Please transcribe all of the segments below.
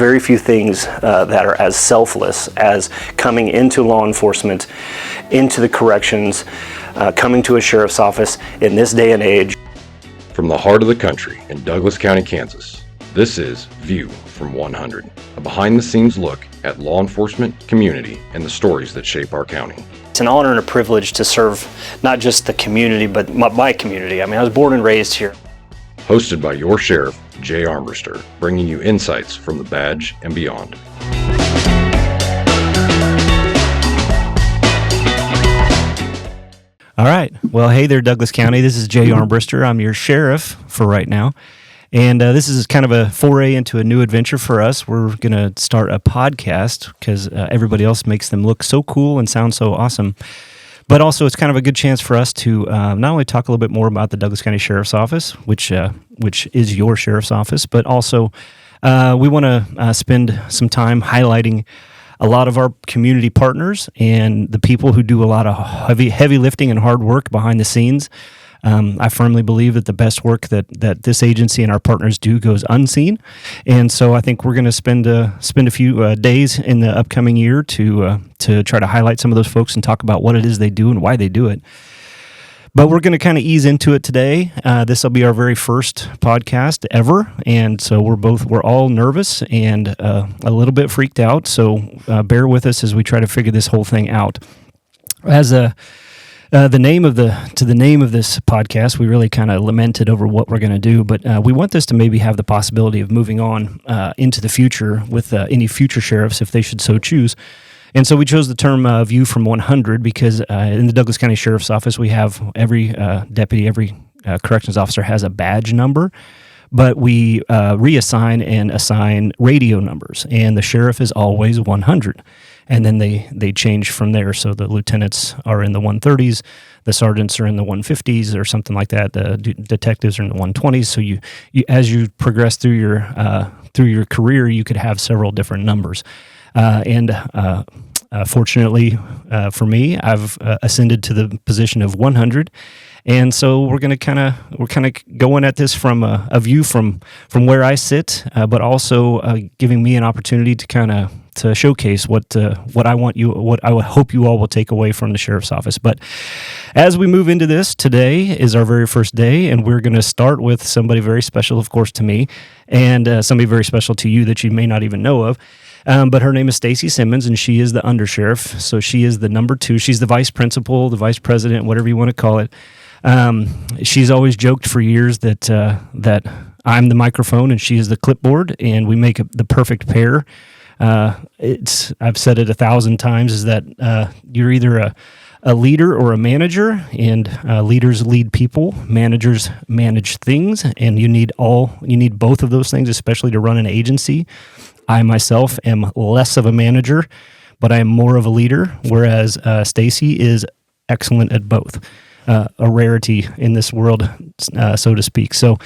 very few things that are as selfless as coming into law enforcement, into the corrections, coming to a sheriff's office in this day and age. From the heart of the country in Douglas County, Kansas, this is View from 100, a behind-the-scenes look at law enforcement, community, and the stories that shape our county. It's an honor and a privilege to serve not just the community, but my community. I mean, I was born and raised here. Hosted by your sheriff, Jay Armbrister, bringing you insights from the badge and beyond. All right. Well, hey there, Douglas County. This is Jay Armbrister. I'm your sheriff for right now. And this is kind of a foray into a new adventure for us. We're going to start a podcast because everybody else makes them look so cool and sound so awesome. But also, it's kind of a good chance for us to not only talk a little bit more about the Douglas County Sheriff's Office, which is your sheriff's office, but also we want to spend some time highlighting a lot of our community partners and the people who do a lot of heavy lifting and hard work behind the scenes. I firmly believe that the best work that this agency and our partners do goes unseen, and so I think we're going to spend a few days in the upcoming year to try to highlight some of those folks and talk about what it is they do and why they do it. But we're going to kind of ease into it today. This will be our very first podcast ever, and so we're all nervous and a little bit freaked out. So bear with us as we try to figure this whole thing out. As the name of this podcast, we really kind of lamented over what we're going to do, but we want this to maybe have the possibility of moving on into the future with any future sheriffs if they should so choose. And so we chose the term View from 100 because in the Douglas County Sheriff's Office, we have every deputy, every corrections officer has a badge number, but we reassign and assign radio numbers, and the sheriff is always 100. And then they change from there. So the lieutenants are in the 130s, the sergeants are in the 150s or something like that. The detectives are in the 120s. So you as you progress through your career, you could have several different numbers. Fortunately for me, I've ascended to the position of 100. And so we're kind of going at this from a view from where I sit, but also giving me an opportunity to showcase what I hope you all will take away from the sheriff's office. But as we move into this, today is our very first day, and we're going to start with somebody very special, of course, to me, and somebody very special to you that you may not even know of. But her name is Stacy Simmons, and she is the Undersheriff. So she is the number 2. She's the vice principal, the vice president, whatever you want to call it. She's always joked for years that I'm the microphone and she is the clipboard, and we make the perfect pair. I've said it 1,000 times, is that you're either a leader or a manager, and leaders lead people, managers manage things, and you need both of those things, especially to run an agency. I myself am less of a manager, but I am more of a leader, whereas Stacy is excellent at both. A rarity in this world, so to speak. So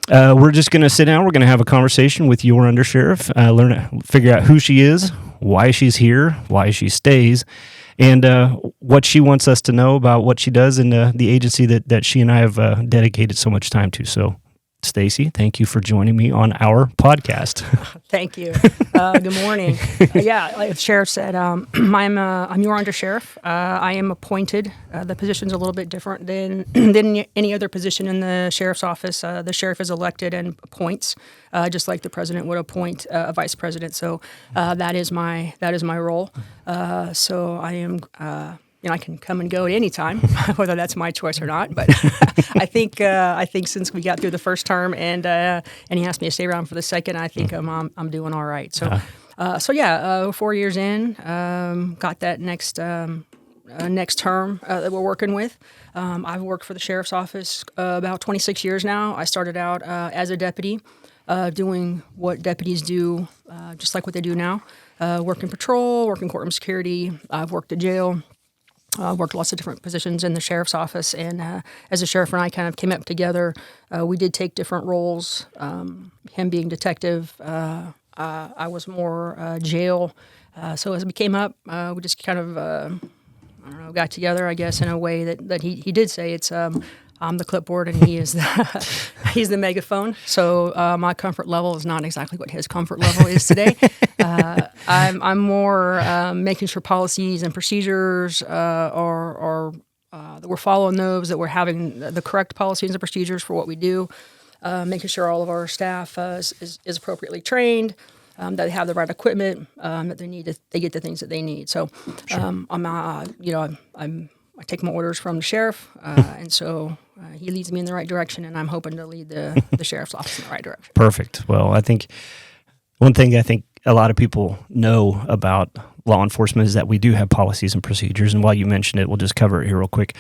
we're just going to sit down. We're going to have a conversation with your Undersheriff, figure out who she is, why she's here, why she stays, and what she wants us to know about what she does in the agency that she and I have dedicated so much time to. So, Stacy, thank you for joining me on our podcast. Thank you. Good morning. Like the sheriff said, I'm your Undersheriff. I am appointed. The position's a little bit different than any other position in the sheriff's office. The sheriff is elected and appoints, just like the president would appoint a vice president. So that is my role. So I am. I can come and go at any time, whether that's my choice or not. But I think since we got through the first term and he asked me to stay around for the second, I think I'm doing all right. So 4 years in, got that next term that we're working with. I've worked for the sheriff's office about 26 years now. I started out as a deputy, doing what deputies do, just like what they do now. Working patrol, working courtroom security. I've worked at jail. Worked lots of different positions in the sheriff's office, and as the sheriff and I kind of came up together, we did take different roles. Him being detective, I was more jail. So as we came up, we just kind of got together, I guess, in a way that he did say it's I'm the clipboard, and he is he's the megaphone. So my comfort level is not exactly what his comfort level is today. I'm more making sure policies and procedures are that we're following those, that we're having the correct policies and procedures for what we do, making sure all of our staff is appropriately trained, that they have the right equipment, that they get the things that they need. So I take my orders from the sheriff, and so he leads me in the right direction, and I'm hoping to lead the sheriff's office in the right direction. Perfect. Well, I think one thing a lot of people know about law enforcement is that we do have policies and procedures. And while you mentioned it, we'll just cover it here real quick.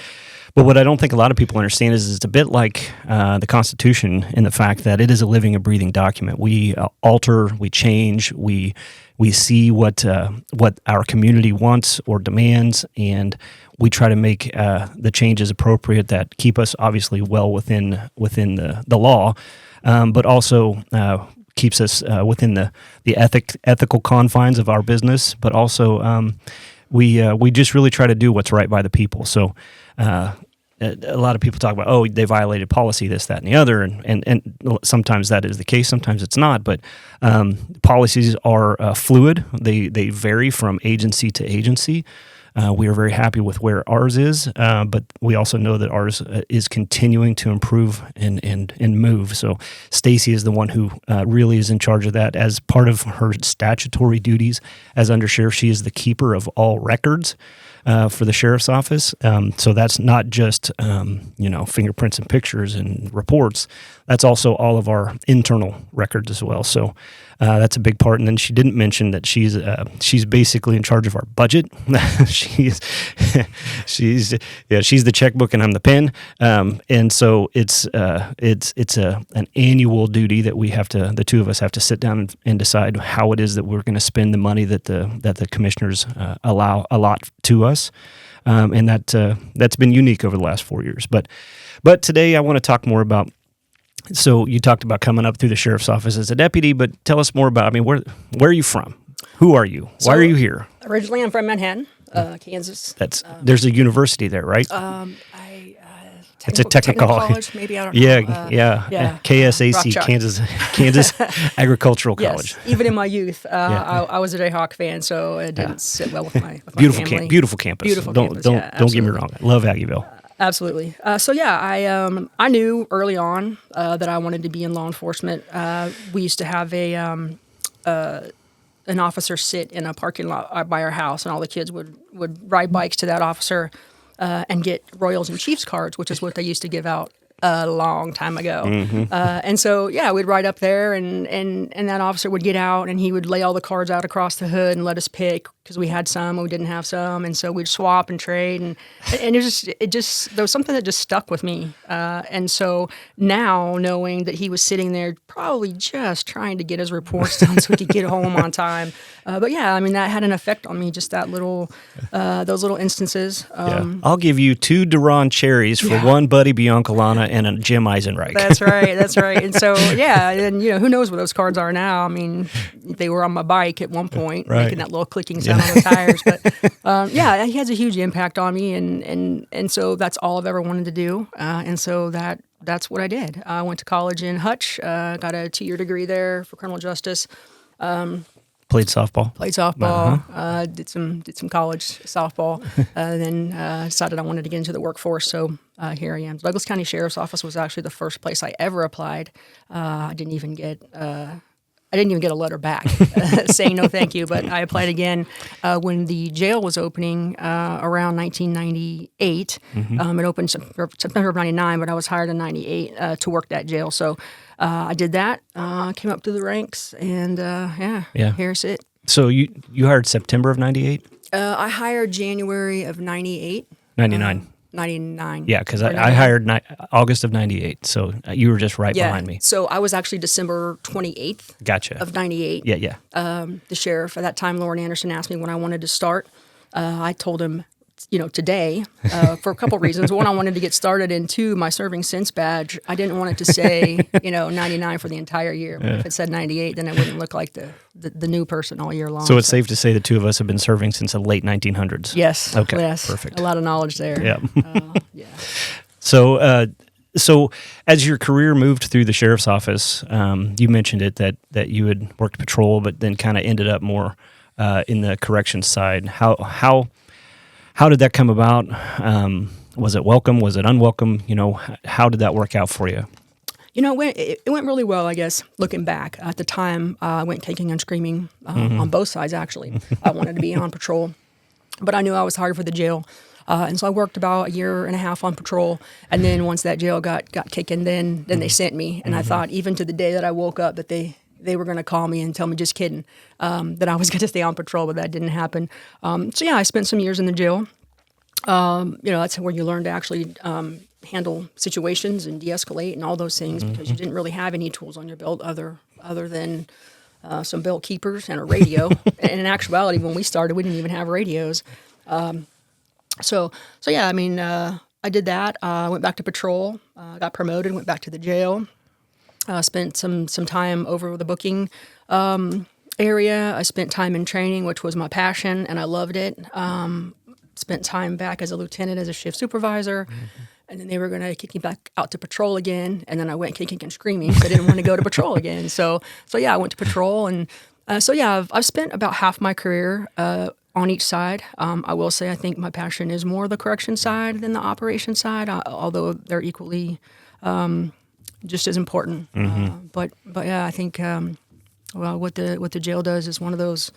But what I don't think a lot of people understand is it's a bit like the Constitution in the fact that it is a living and breathing document. We alter, we change, we see what our community wants or demands, and we try to make the changes appropriate that keep us obviously well within the law, but also keeps us within the ethical confines of our business. But also we just really try to do what's right by the people. So a lot of people talk about, oh, they violated policy, this, that, and the other, and sometimes that is the case, sometimes it's not. But policies are fluid; they vary from agency to agency. We are very happy with where ours is, but we also know that ours is continuing to improve and move. So Stacy is the one who really is in charge of that. As part of her statutory duties as undersheriff, she is the keeper of all records for the sheriff's office. So that's not just fingerprints and pictures and reports. That's also all of our internal records as well. So that's a big part. And then she didn't mention that she's basically in charge of our budget. she's the checkbook and I'm the pen. And so it's an annual duty that the two of us have to sit down and decide how it is that we're going to spend the money that the commissioners allot to us. And that's been unique over the last 4 years. But today I want to talk more about. So you talked about coming up through the sheriff's office as a deputy, but tell us more about. Where are you from? Who are you? Why are you here? Originally, I'm from Manhattan, Kansas. There's a university there, right? It's a technical college, maybe, I don't know. Yeah. KSAC, Kansas Agricultural College. Yes. Even in my youth, I was a Jayhawk fan, so it didn't sit well with my beautiful family. Beautiful campus. Don't get me wrong. I love Aggieville. Absolutely. I knew early on that I wanted to be in law enforcement. We used to have an officer sit in a parking lot by our house, and all the kids would ride bikes to that officer and get Royals and Chiefs cards, which is what they used to give out a long time ago. Mm-hmm. And so, we'd ride up there, and that officer would get out, and he would lay all the cards out across the hood and let us pick, because we had some and we didn't have some, and so we'd swap and trade, and it just there was something that just stuck with me. And so now, knowing that he was sitting there probably just trying to get his reports done so he could get home on time, that had an effect on me, just that those little instances. I'll give you 2 Duran cherries for one Buddy Biancalana and a Jim Eisenreich. That's right. And so, and who knows what those cards are now. They were on my bike at one point, making that little clicking sound on the tires. But he has a huge impact on me, and so that's all I've ever wanted to do. And so that's what I did. I went to college in Hutch, got a 2-year degree there for criminal justice. Played softball. Did some college softball, then decided I wanted to get into the workforce. So here I am. Douglas County Sheriff's Office was actually the first place I ever applied. I didn't even get a letter back saying no thank you, but I applied again when the jail was opening around 1998. Mm-hmm. It opened September of 99, but I was hired in 98 to work that jail. So I did that, came up through the ranks, and here I sit. So you hired September of 98? I hired January of 98. 99. 99. Yeah, because I hired August of 98, so you were just right behind me. So I was actually December 28th Gotcha. of 98. Yeah. The sheriff at that time, Lauren Anderson, asked me when I wanted to start. I told him, today, for a couple reasons. One, I wanted to get started, and 2, my serving since badge, I didn't want it to say, 99 for the entire year. But if it said 98, then it wouldn't look like the new person all year long. So it's safe to say the two of us have been serving since the late 1900s. Yes. Okay. Yes. Perfect. A lot of knowledge there. Yeah. Yeah. So So, as your career moved through the sheriff's office, you mentioned it that you had worked patrol, but then kind of ended up more in the corrections side. How did that come about? Was it welcome? Was it unwelcome? How did that work out for you? It went really well, I guess, looking back. At the time, I went kicking and screaming on both sides, actually. I wanted to be on patrol, but I knew I was hired for the jail. And so I worked about a year and a half on patrol. And then once that jail got kicking, then they sent me. And I thought, even to the day that I woke up, that they were going to call me and tell me, just kidding, that I was going to stay on patrol, but that didn't happen. I spent some years in the jail. That's where you learn to actually handle situations and de-escalate and all those things, because you didn't really have any tools on your belt other than some belt keepers and a radio. And in actuality, when we started, we didn't even have radios. I did that. Went back to patrol, got promoted, went back to the jail, spent some time over the booking area. I spent time in training, which was my passion, and I loved it. Spent time back as a lieutenant, as a shift supervisor, and then they were going to kick me back out to patrol again, and then I went kicking and screaming, so I didn't want to go to patrol again. I went to patrol, and I've spent about half my career on each side. I will say I think my passion is more the correction side than the operation side, although they're equally just as important. But I think what the jail does is one of those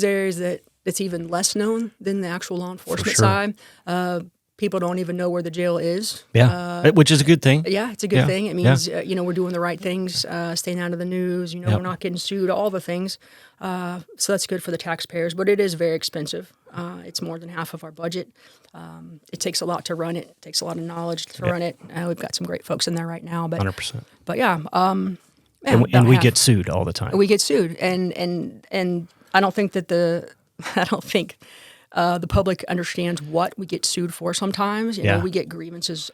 areas that's even less known than the actual law enforcement side. People don't even know where the jail is. Yeah, which is a good thing. Yeah, it's a good thing. It means we're doing the right things, staying out of the news. We're not getting sued, all the things. So that's good for the taxpayers. But it is very expensive. It's more than half of our budget. It takes a lot to run it. It takes a lot of knowledge to run it. We've got some great folks in there right now. 100%. But yeah. And we get sued all the time. We get sued, and I don't think that the public understands what we get sued for sometimes. We get grievances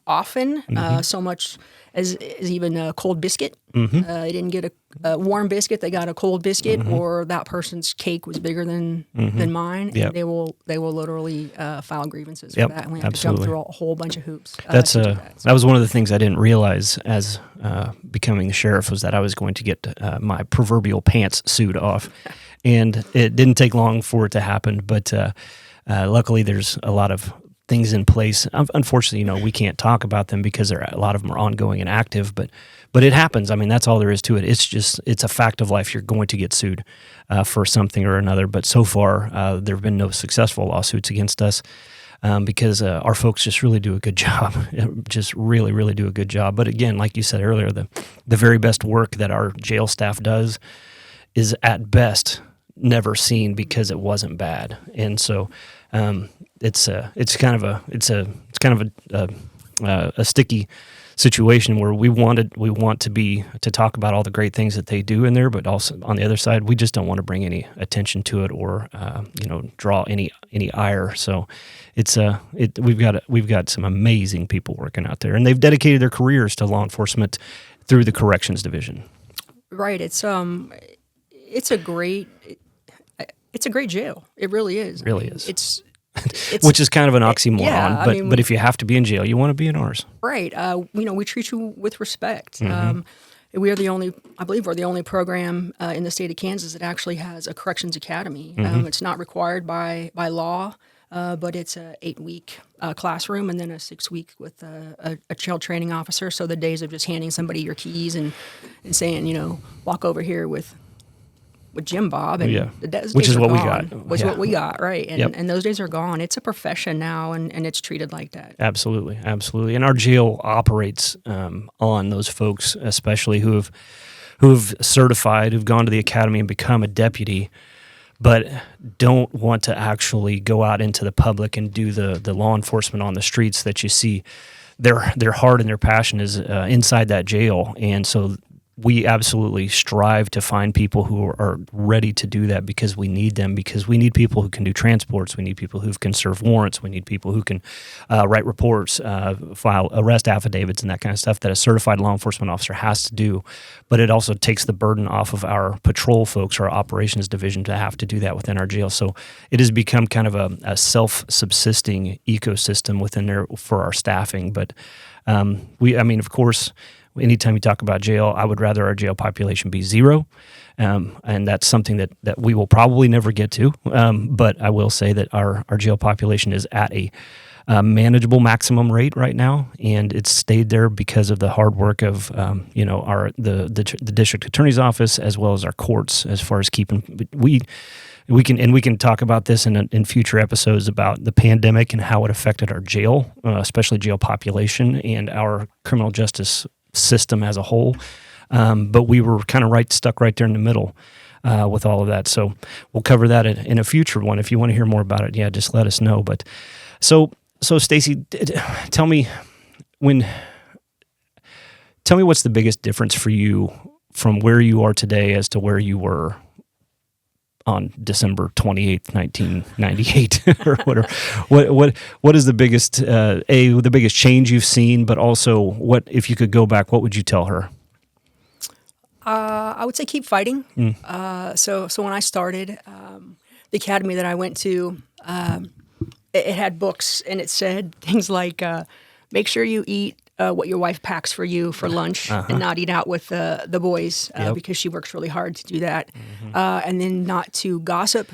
often, so much as even a cold biscuit. They didn't get a warm biscuit, they got a cold biscuit, or that person's cake was bigger than mine. And they will literally file grievances for that, and we have to jump through a whole bunch of hoops. That was one of the things I didn't realize as becoming the sheriff, was that I was going to get my proverbial pants sued off. And it didn't take long for it to happen, but luckily there's a lot of things in place. Unfortunately, we can't talk about them because a lot of them are ongoing and active, but it happens. I mean, that's all there is to it. It's a fact of life. You're going to get sued for something or another, but so far there have been no successful lawsuits against us because our folks just really do a good job, just really, really do a good job. But again, like you said earlier, the very best work that our jail staff does is at best never seen because it wasn't bad, and so it's kind of a sticky situation where we want to talk about all the great things that they do in there, but also on the other side, we just don't want to bring any attention to it or draw any ire. So we've got some amazing people working out there, and they've dedicated their careers to law enforcement through the corrections division. Right. It's a great jail. It really is. Really is. It's which is kind of an oxymoron, yeah, but if you have to be in jail, you want to be in ours. Right. We treat you with respect. We are I believe we're the only program in the state of Kansas that actually has a corrections academy. It's not required by law, but it's a 8-week classroom and then a 6-week with a child training officer. So the days of just handing somebody your keys and saying, walk over here with Jim Bob, and which is what gone. we what we got, right? And those days are gone. It's a profession now, and it's treated like that. Absolutely. And our jail operates on those folks, especially who have certified, who've gone to the academy and become a deputy, but don't want to actually go out into the public and do the law enforcement on the streets that you see. Their heart and their passion is inside that jail, and so we absolutely strive to find people who are ready to do that because we need them, because we need people who can do transports, we need people who can serve warrants, we need people who can write reports, file arrest affidavits and that kind of stuff that a certified law enforcement officer has to do. But it also takes the burden off of our patrol folks, our operations division, to have to do that within our jail. So it has become kind of a self-subsisting ecosystem within there for our staffing. But of course, anytime you talk about jail, I would rather our jail population be zero. And that's something that we will probably never get to. But I will say that our jail population is at a manageable maximum rate right now, and it's stayed there because of the hard work of the district attorney's office as well as our courts, as far as keeping we can talk about this in future episodes about the pandemic and how it affected our jail, especially jail population and our criminal justice system as a whole. But we were kind of stuck right there in the middle with all of that. So we'll cover that in a future one. If you want to hear more about it, yeah, just let us know. But so Stacy, tell me what's the biggest difference for you from where you are today as to where you were on December 28th, 1998 or whatever. What is the biggest the biggest change you've seen, but also what, if you could go back, what would you tell her? I would say keep fighting. So when I started, the academy that I went to, it had books, and it said things like, make sure you eat what your wife packs for you for lunch, and not eat out with the boys because she works really hard to do that. And then not to gossip,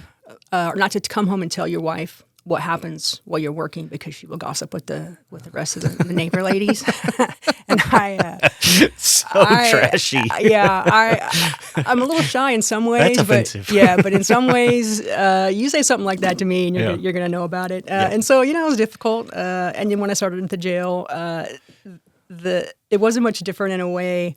or not to come home and tell your wife what happens while you're working, because she will gossip with the rest of the neighbor ladies. And trashy. I'm a little shy in some ways, That's offensive. but in some ways, you say something like that to me, and you're going to know about it. And so, it was difficult. And then when I started into jail, it wasn't much different in a way,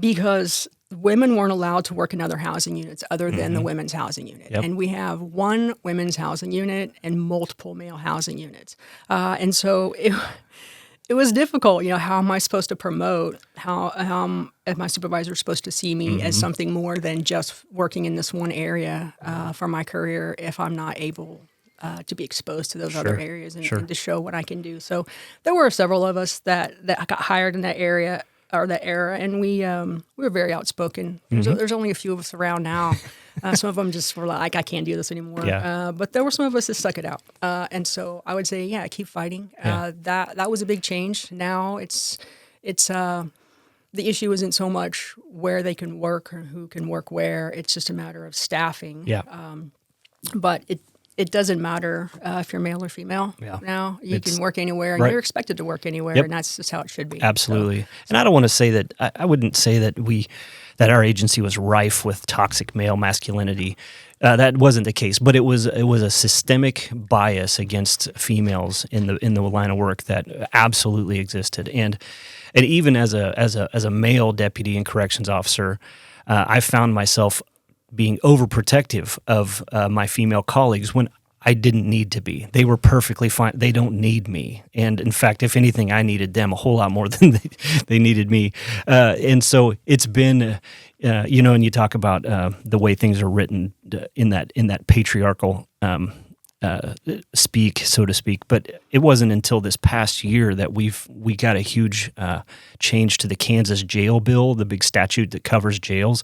because women weren't allowed to work in other housing units other than the women's housing unit. And we have one women's housing unit and multiple male housing units. And so it was difficult. How am I supposed to promote? How am my supervisor supposed to see me as something more than just working in this one area for my career if I'm not able to be exposed to those other areas and to show what I can do? So there were several of us that got hired in that area or that era, and we were very outspoken. There's only a few of us around now. Some of them just were like, I can't do this anymore. But there were some of us that stuck it out. And so I would say, keep fighting. That was a big change. Now it's the issue isn't so much where they can work or who can work where. It's just a matter of staffing. But it doesn't matter if you're male or female. Now you can work anywhere, and you're expected to work anywhere, and that's just how it should be. Absolutely. So. And I don't want to say that I wouldn't say that our agency was rife with toxic male masculinity. That wasn't the case, but it was a systemic bias against females in the line of work that absolutely existed. And even as a male deputy and corrections officer, I found myself being overprotective of my female colleagues when I didn't need to be. They were perfectly fine. They don't need me. And in fact, if anything, I needed them a whole lot more than they needed me. And so it's been, and you talk about the way things are written in that patriarchal speak, so to speak. But it wasn't until this past year that we got a huge change to the Kansas jail bill, the big statute that covers jails.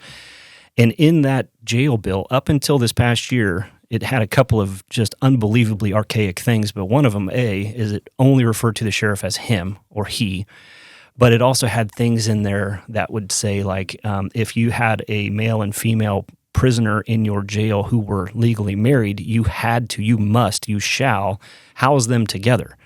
And in that jail bill, up until this past year, it had a couple of just unbelievably archaic things, but one of them, is it only referred to the sheriff as him or he, but it also had things in there that would say, like, if you had a male and female prisoner in your jail who were legally married, you shall house them together.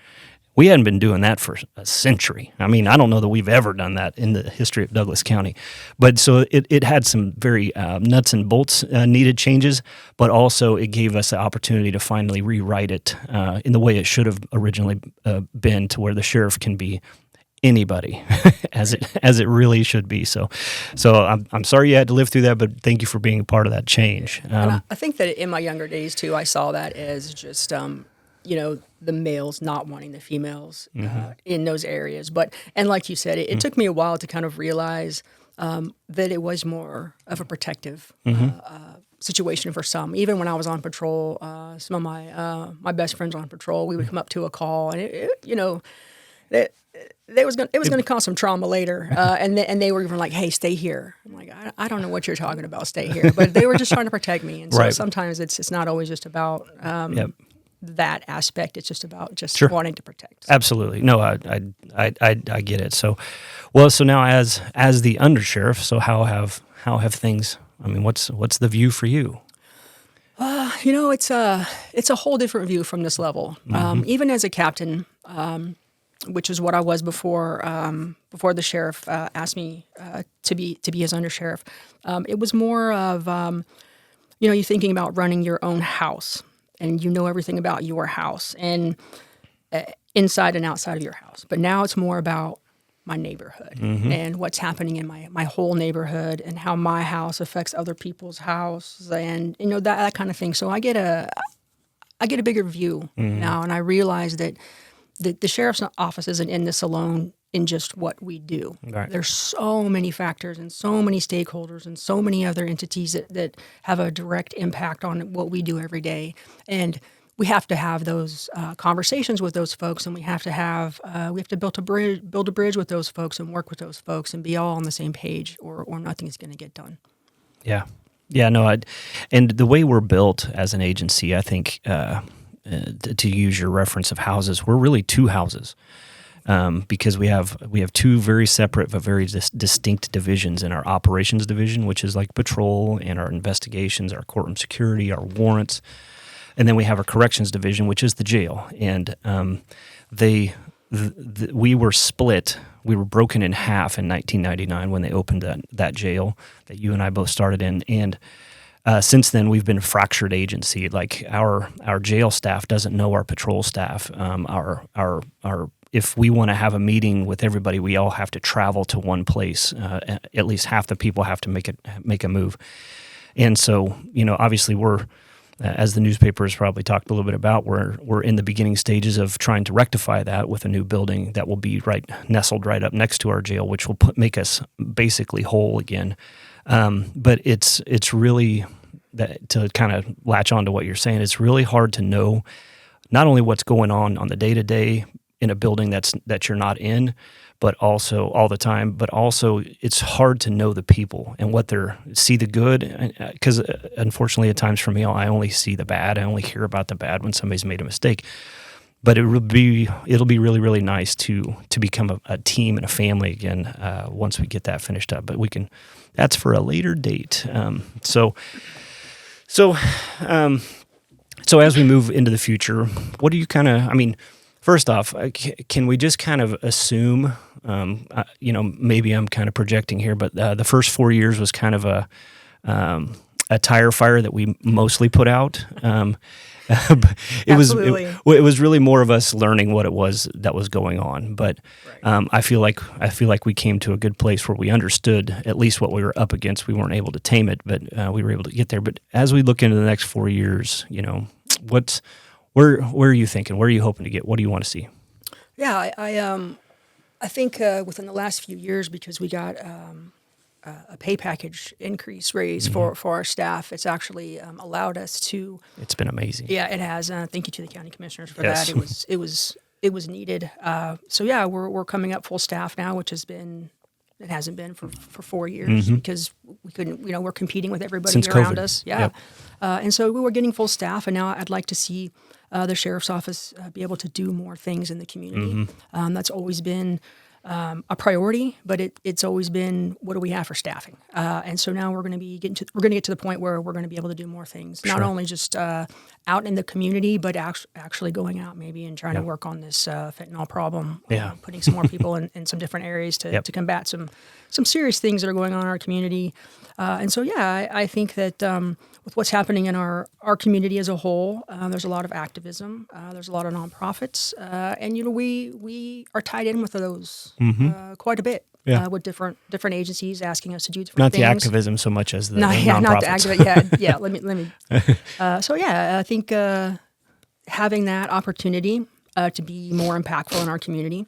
We hadn't been doing that for a century. I mean, I don't know that we've ever done that in the history of Douglas County. But so it had some very nuts and bolts needed changes, but also it gave us the opportunity to finally rewrite it in the way it should have originally been, to where the sheriff can be anybody, as it really should be. So I'm sorry you had to live through that, but thank you for being a part of that change. And I think that in my younger days too, I saw that as just the males not wanting the females in those areas. And like you said, it took me a while to kind of realize that it was more of a protective situation for some. Even when I was on patrol, some of my best friends on patrol, we would come up to a call, and it was going to cause some trauma later. And they were even like, "Hey, stay here." I'm like, I don't know what you're talking about, stay here. But they were just trying to protect me. And so Right. sometimes it's not always just about Yep. that aspect. It's just about just Sure. wanting to protect. Absolutely. No, I get it. So now as the undersheriff, so how have things? I mean, what's the view for you? It's a whole different view from this level. Even as a captain, which is what I was before the sheriff asked me to be his undersheriff. It was more of you thinking about running your own house, and you know everything about your house and inside and outside of your house. But now it's more about my neighborhood and what's happening in my whole neighborhood and how my house affects other people's house and that kind of thing. So I get a bigger view now, and I realize that the sheriff's office isn't in this alone in just what we do. Right. There's so many factors and so many stakeholders and so many other entities that have a direct impact on what we do every day. And we have to have those conversations with those folks, and we have to build a bridge with those folks and work with those folks and be all on the same page, or nothing is going to get done. Yeah. Yeah, no, and the way we're built as an agency, I think, to use your reference of houses, we're really two houses, because we have two very separate but very distinct divisions in our operations division, which is like patrol and our investigations, our courtroom security, our warrants, and then we have our corrections division, which is the jail. And we were split. We were broken in half in 1999 when they opened that jail that you and I both started in, and since then, we've been a fractured agency. Like our jail staff doesn't know our patrol staff. Our if we want to have a meeting with everybody, we all have to travel to one place. At least half the people have to make a move. And so, obviously, we're as the newspaper has probably talked a little bit about, we're in the beginning stages of trying to rectify that with a new building that will be nestled right up next to our jail, which will make us basically whole again. But it's really to kind of latch on to what you're saying. It's really hard to know not only what's going on the day to day in a building that you're not in, but also all the time. But also, it's hard to know the people and see the good. Because unfortunately, at times for me, I only see the bad. I only hear about the bad when somebody's made a mistake. But it'll be really, really nice to become a team and a family again once we get that finished up. But that's for a later date. So as we move into the future, what do you first off, can we just kind of assume, maybe I'm kind of projecting here, but the first 4 years was kind of a tire fire that we mostly put out. It was really more of us learning what it was that was going on. But I feel like we came to a good place where we understood at least what we were up against. We weren't able to tame it, but we were able to get there. But as we look into the next 4 years, where are you thinking? Where are you hoping to get? What do you want to see? Yeah, I think within the last few years, because we got a pay package increase raise for our staff, it's actually allowed us to. It's been amazing. Yeah, it has. Thank you to the county commissioners for Yes. that. It was needed. So yeah, we're coming up full staff now, which hasn't been for 4 years because we couldn't. We're competing with everybody Since around COVID. us. Yeah, Yep. and so we were getting full staff, and now I'd like to see the sheriff's office be able to do more things in the community. That's always been a priority, but it's always been, what do we have for staffing? And so now we're going to get to the point where we're going to be able to do more things, not only just out in the community, but actually going out maybe and trying to work on this fentanyl problem. Putting some more people in some different areas to combat some serious things that are going on in our community. And so, I think that with what's happening in our community as a whole, there's a lot of activism. There's a lot of nonprofits, and we are tied in with those quite a bit. With different agencies asking us to do different not things. Not the activism so much as the nonprofits. Not the activism. Yeah. Let me. I think having that opportunity to be more impactful in our community,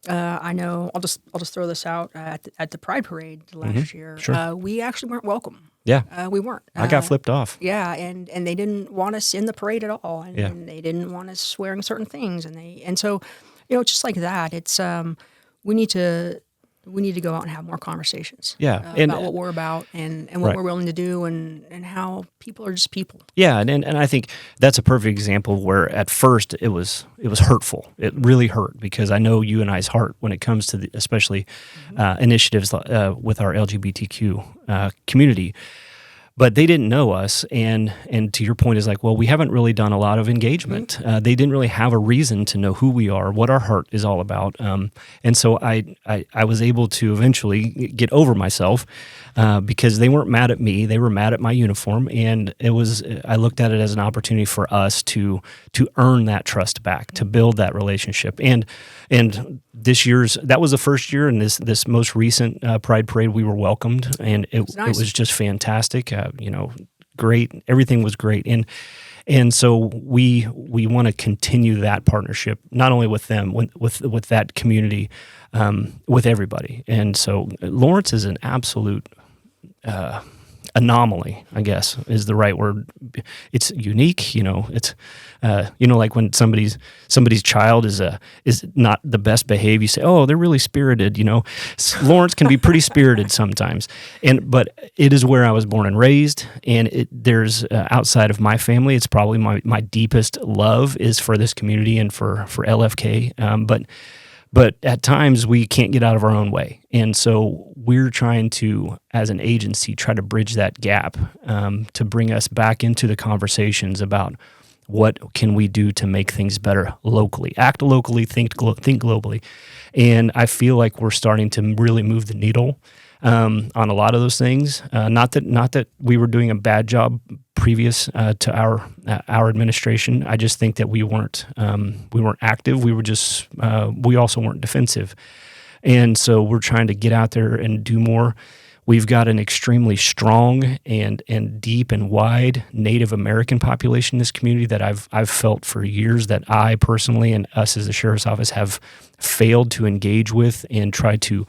I know. I'll just throw this out at the Pride Parade last year. Sure. We actually weren't welcome. Yeah. We weren't. I got flipped off. Yeah, and they didn't want us in the parade at all, and, Yeah. and they didn't want us wearing certain things, and so, just like that, it's we need to go out and have more conversations. Yeah, about what we're about and what Right. we're willing to do and how people are just people. Yeah, and I think that's a perfect example where at first it was hurtful. It really hurt because I know you and I's heart when it comes to especially initiatives with our LGBTQ community. But they didn't know us, and to your point is like, well, we haven't really done a lot of engagement. They didn't really have a reason to know who we are, what our heart is all about, and so I was able to eventually get over myself because they weren't mad at me; they were mad at my uniform, and I looked at it as an opportunity for us to earn that trust back, to build that relationship, and that was the first year, and this most recent Pride Parade we were welcomed, and it was just fantastic. Great. Everything was great. And so we want to continue that partnership, not only with them, with that community, with everybody. And so Lawrence is an absolute anomaly, I guess, is the right word. It's unique, it's like when somebody's child is not the best behaved, you say, oh, they're really spirited, Lawrence can be pretty spirited sometimes. But it is where I was born and raised, and there's outside of my family, it's probably my deepest love is for this community and for LFK. But at times we can't get out of our own way. And so we're trying to, as an agency, try to bridge that gap to bring us back into the conversations about what can we do to make things better locally. Act locally, think globally. And I feel like we're starting to really move the needle on a lot of those things. Not that we were doing a bad job previous to our administration. I just think that we weren't active. We also weren't defensive, and so we're trying to get out there and do more. We've got an extremely strong and deep and wide Native American population in this community that I've felt for years that I personally and us as the Sheriff's Office have failed to engage with and try to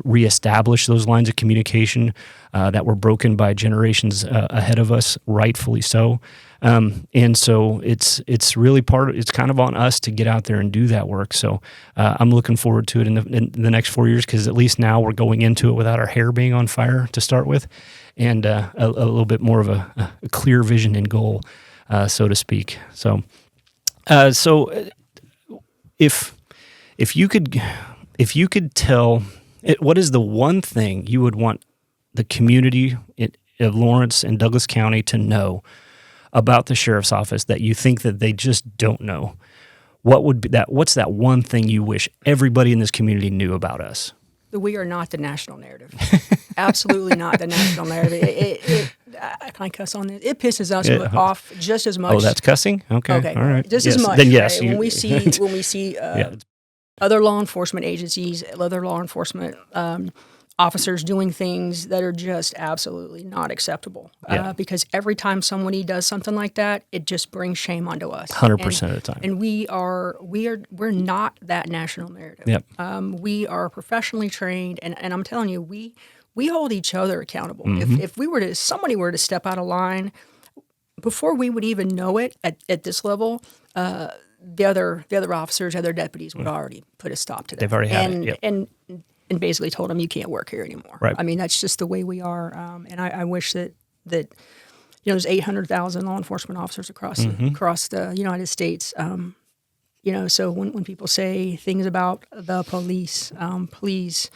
reestablish those lines of communication that were broken by generations ahead of us, rightfully so. And so it's really it's kind of on us to get out there and do that work. So I'm looking forward to it in the next 4 years, because at least now we're going into it without our hair being on fire to start with, and a little bit more of a clear vision and goal, so to speak. So if you could tell, what is the one thing you would want the community of Lawrence and Douglas County to know about the Sheriff's Office that you think that they just don't know? What would be that? What's that one thing you wish everybody in this community knew about us? That we are not the national narrative. Absolutely not the national narrative. Can I cuss on this? It pisses us off just as much. Oh, that's cussing? Okay. All right. Just as much. Then yes. Right? When we see other law enforcement agencies, other law enforcement officers doing things that are just absolutely not acceptable. Because every time somebody does something like that, it just brings shame onto us. 100% of the time. And we're not that national narrative. Yep. We are professionally trained, and I'm telling you, we hold each other accountable. Mm-hmm. If somebody were to step out of line, before we would even know it at this level, the other officers, other deputies would already put a stop to that. They've already had it. Yep. And basically told them, you can't work here anymore. Right. I mean, that's just the way we are. And I wish that there's 800,000 law enforcement officers across the United States. So when people say things about the police, please,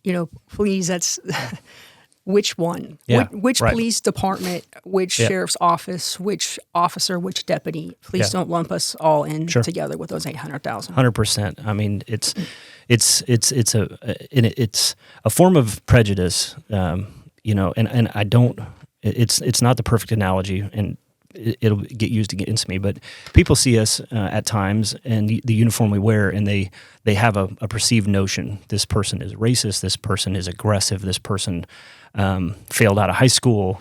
that's which one? Yeah, Which right. police department, which sheriff's office, which officer, which deputy? Please don't lump us all in together with those 800,000. 100%. I mean, it's a form of prejudice, and I don't. It's not the perfect analogy, and it'll get used against me. But people see us at times and the uniform we wear, and they have a perceived notion. This person is racist. This person is aggressive. This person failed out of high school.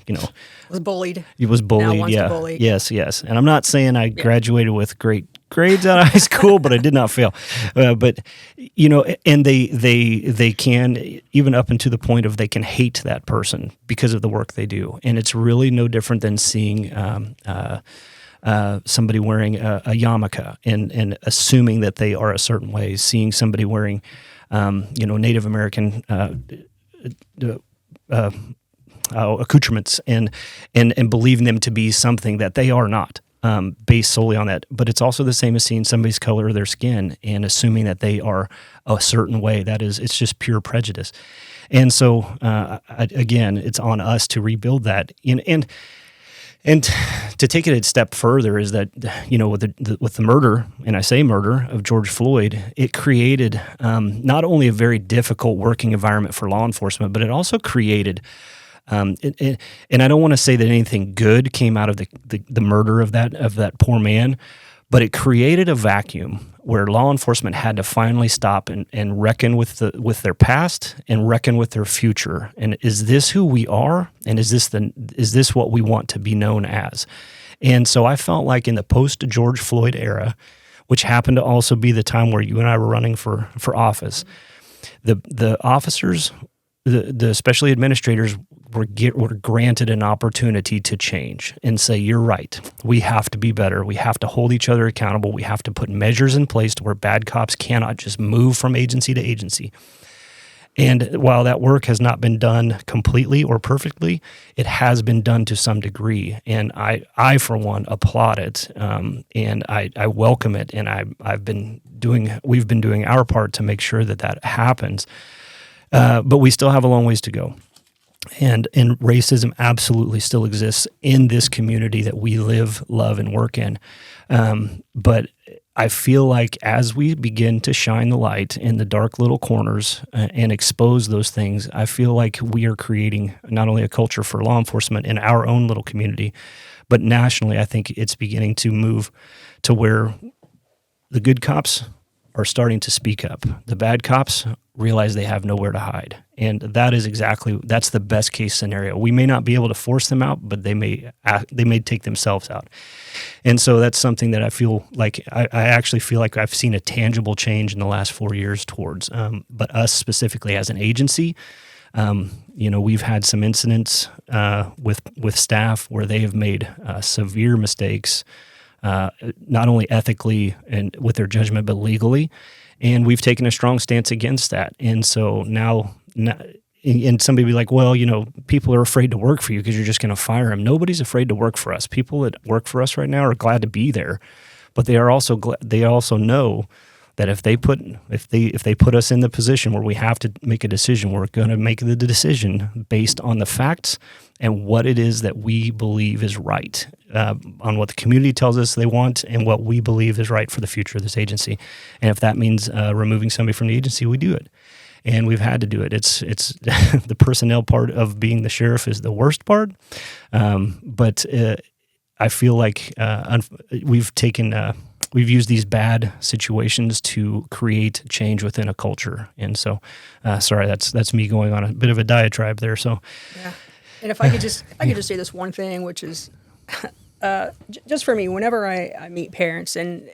Was bullied. He was bullied. Now wants to bully. Yes. And I'm not saying I graduated with great grades out of high school, but I did not fail. But and they can, even up into the point of they can hate that person because of the work they do, and it's really no different than seeing somebody wearing a yarmulke and assuming that they are a certain way, seeing somebody wearing Native American accoutrements and believing them to be something that they are not, based solely on that. But it's also the same as seeing somebody's color of their skin and assuming that they are a certain way. It's just pure prejudice. And so, again, it's on us to rebuild that. And to take it a step further is that, with the murder, and I say murder, of George Floyd, it created not only a very difficult working environment for law enforcement, but it also created, and I don't want to say that anything good came out of the murder of that poor man, but it created a vacuum where law enforcement had to finally stop and reckon with their past and reckon with their future. And is this who we are? And is this what we want to be known as? And so I felt like in the post George Floyd era, which happened to also be the time where you and I were running for office, the officers, the especially administrators, were granted an opportunity to change and say, you're right, we have to be better. We have to hold each other accountable. We have to put measures in place to where bad cops cannot just move from agency to agency. And while that work has not been done completely or perfectly, it has been done to some degree. And I for one, applaud it, and I welcome it. And we've been doing our part to make sure that happens. But we still have a long ways to go. And racism absolutely still exists in this community that we live, love, and work in. But I feel like as we begin to shine the light in the dark little corners and expose those things, I feel like we are creating not only a culture for law enforcement in our own little community, but nationally, I think it's beginning to move to where the good cops are starting to speak up. The bad cops realize they have nowhere to hide. And that's the best case scenario. We may not be able to force them out, but they may take themselves out. And so that's something that I feel like, I actually feel like I've seen a tangible change in the last 4 years towards, but us specifically as an agency, we've had some incidents with staff where they have made severe mistakes, not only ethically and with their judgment, but legally. And we've taken a strong stance against that. And so now and somebody be like, well, people are afraid to work for you because you're just going to fire them. Nobody's afraid to work for us. People that work for us right now are glad to be there, but they also know that if they put us in the position where we have to make a decision, we're going to make the decision based on the facts and what it is that we believe is right, on what the community tells us they want and what we believe is right for the future of this agency. And if that means removing somebody from the agency, we do it. And we've had to do it. It's the personnel part of being the sheriff is the worst part, but I feel like we've used these bad situations to create change within a culture. And so, sorry, that's me going on a bit of a diatribe there. So, yeah. And if I could just say this one thing, which is, just for me, whenever I meet parents and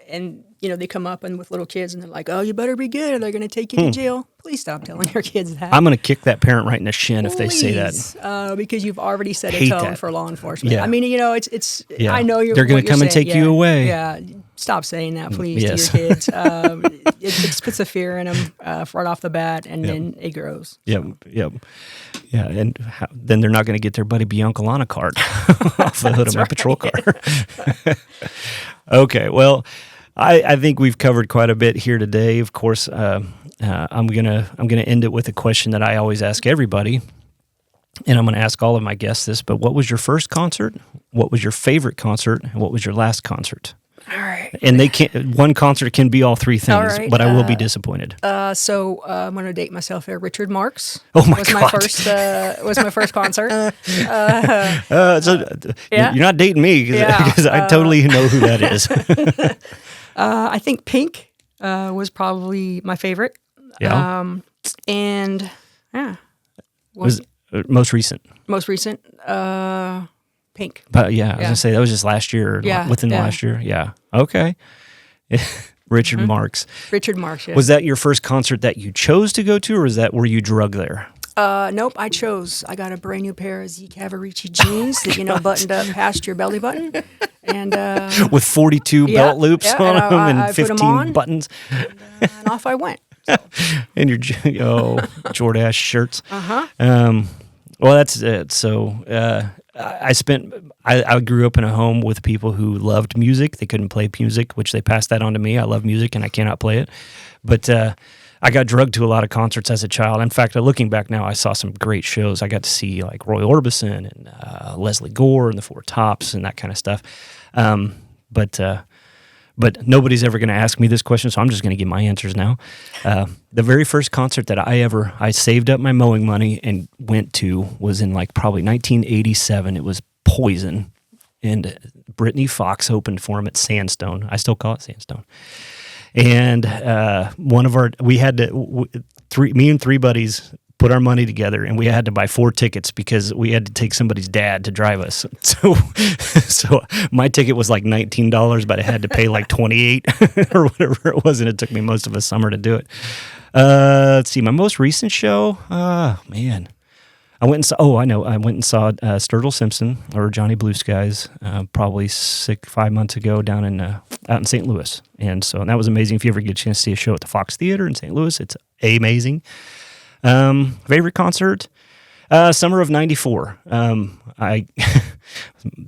they come up and with little kids and they're like, oh, you better be good or they're going to take you to jail. Please stop telling your kids that. I'm going to kick that parent right in the shin if they say that. Because you've already set a tone for law enforcement. Yeah. I mean, it's. Yeah. I know they're going to come and take you away. Yeah. Stop saying that, please, to your kids. It puts a fear in them right off the bat, and then it grows. Yep. Yeah, and then they're not going to get their buddy Bianca on a cart off the hood of my patrol car. Okay, well, I think we've covered quite a bit here today. Of course, I'm gonna end it with a question that I always ask everybody, and I'm going to ask all of my guests this. But what was your first concert? What was your favorite concert? And what was your last concert? All right. And one concert can be all three things, but I will be disappointed. So I'm going to date myself here. Richard Marx. Oh my God. Was my first concert. You're not dating me because I totally know who that is. I think Pink was probably my favorite. Yeah. And was most recent. Most recent. Pink. But I was gonna say that was just last year. Within the last year. Yeah. Okay. Richard Marx. Richard Marx, yes. Was that your first concert that you chose to go to, or were you drugged there? Nope, I chose. I got a brand new pair of Z Cavarici jeans that, buttoned up past your belly button. And with 42 belt loops on them I and put 'em 15 on, buttons. and off I went. So. And your Jordache shirts. Uh-huh. Well, that's it. So I grew up in a home with people who loved music. They couldn't play music, which they passed that on to me. I love music and I cannot play it. But I got drugged to a lot of concerts as a child. In fact, looking back now, I saw some great shows. I got to see like Roy Orbison and Leslie Gore and the Four Tops and that kind of stuff. But nobody's ever going to ask me this question, so I'm just going to give my answers now. The very first concert that I saved up my mowing money and went to was in like probably 1987. It was Poison, and Brittany Fox opened for him at Sandstone. I still call it Sandstone. And me and three buddies put our money together, and we had to buy 4 tickets because we had to take somebody's dad to drive us. So my ticket was like $19, but I had to pay like $28 or whatever it was, and it took me most of a summer to do it. Let's see, my most recent show. Man, I went and saw. I went and saw Sturgill Simpson or Johnny Blue Skies probably 5 months ago down out in St. Louis, and that was amazing. If you ever get a chance to see a show at the Fox Theater in St. Louis, it's amazing. Favorite concert? Summer of '94.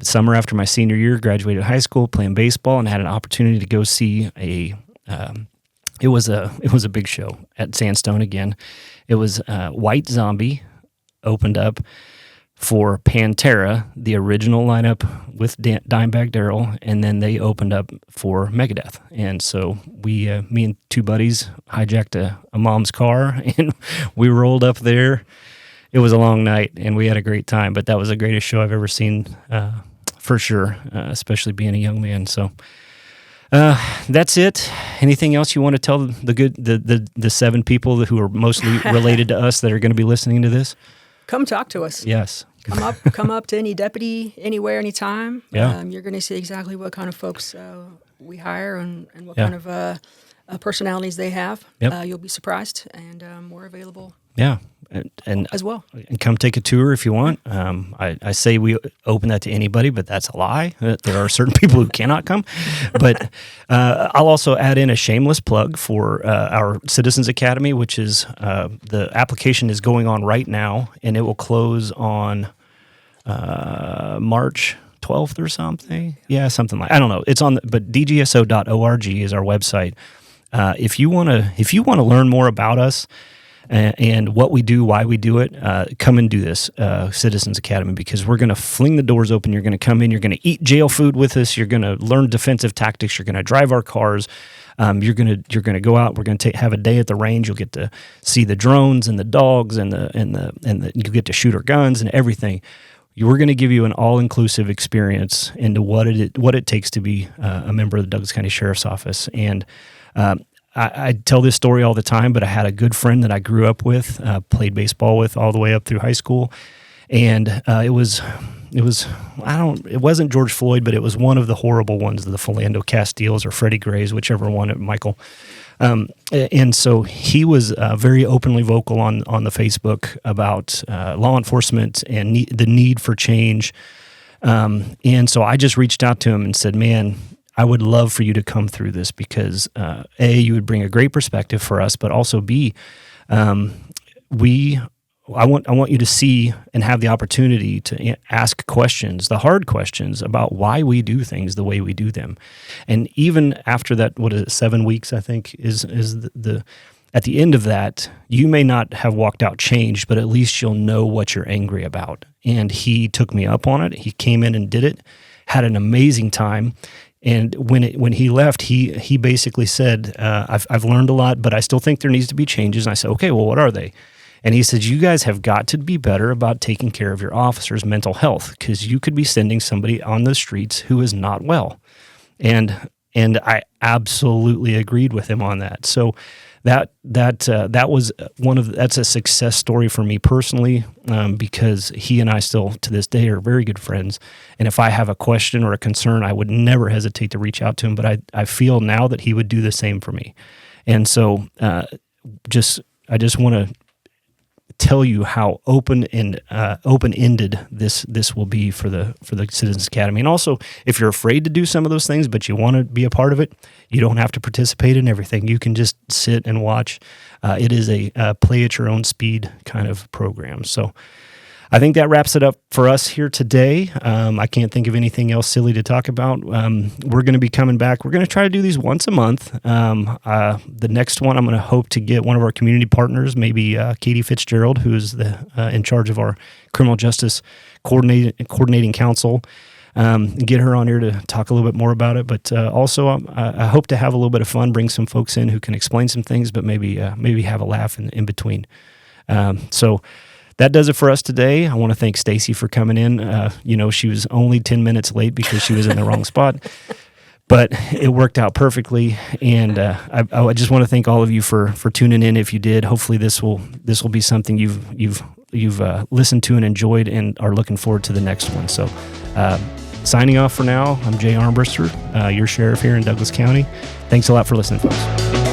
Summer after my senior year, graduated high school, playing baseball, and had an opportunity to go see it was a big show at Sandstone again. It was White Zombie opened up for Pantera, the original lineup with Dimebag Darrell, and then they opened up for Megadeth. And so me and 2 buddies hijacked a mom's car, and we rolled up there. It was a long night, and we had a great time, but that was the greatest show I've ever seen, for sure, especially being a young man. So that's it. Anything else you want to tell the 7 people who are mostly related to us that are going to be listening to this? Come talk to us. Yes. Come up to any deputy, anywhere, anytime. Yeah. You're going to see exactly what kind of folks we hire and what kind of personalities they have. Yep. You'll be surprised, and we're available. Yeah. And as well. And come take a tour if you want. I say we open that to anybody, but that's a lie. There are certain people who cannot come. But I'll also add in a shameless plug for our Citizens Academy, which is the application is going on right now, and it will close on March 12th or something. Yeah, something like, I don't know. It's on, but DGSO.org is our website. If you want to learn more about us, and what we do, why we do it, come and do this, Citizens Academy, because we're going to fling the doors open. You're going to come in. You're going to eat jail food with us. You're going to learn defensive tactics. You're going to drive our cars. You're going to go out. We're going to have a day at the range. You'll get to see the drones and the dogs and you get to shoot our guns and everything. We're going to give you an all-inclusive experience into what it takes to be a member of the Douglas County Sheriff's Office. And I tell this story all the time, but I had a good friend that I grew up with, played baseball with all the way up through high school, and it wasn't George Floyd, but it was one of the horrible ones, the Philando Castiles or Freddie Grays, whichever one, Michael. And so he was very openly vocal on the Facebook about law enforcement and the need for change. And so I just reached out to him and said, man, I would love for you to come through this because A, you would bring a great perspective for us, but also B, I want you to see and have the opportunity to ask questions, the hard questions about why we do things the way we do them. And even after that, 7 weeks, I think, is the at the end of that, you may not have walked out changed, but at least you'll know what you're angry about. And he took me up on it. He came in and did it, had an amazing time. And when he left, he basically said, I've learned a lot, but I still think there needs to be changes. And I said, okay, well, what are they? And he said, you guys have got to be better about taking care of your officers' mental health because you could be sending somebody on the streets who is not well. And And I absolutely agreed with him on that. So that was that's a success story for me personally, because he and I still to this day are very good friends. And if I have a question or a concern, I would never hesitate to reach out to him. But I feel now that he would do the same for me. And so I just want to tell you how open-ended this will be for the Citizens Academy. And also, if you're afraid to do some of those things, but you want to be a part of it, you don't have to participate in everything. You can just sit and watch. It is a play at your own speed kind of program. So I think that wraps it up for us here today. I can't think of anything else silly to talk about. We're going to be coming back. We're going to try to do these once a month. The next one, I'm going to hope to get one of our community partners, maybe Katie Fitzgerald, who is in charge of our criminal justice coordinating council. Get her on here to talk a little bit more about it. But also, I hope to have a little bit of fun, bring some folks in who can explain some things, but maybe have a laugh in between. So that does it for us today. I want to thank Stacy for coming in. She was only 10 minutes late because she was in the wrong spot, but it worked out perfectly. And I just want to thank all of you for tuning in. If you did, hopefully this will be something you've listened to and enjoyed and are looking forward to the next one. So signing off for now, I'm Jay Armbrister, your sheriff here in Douglas County. Thanks a lot for listening, folks.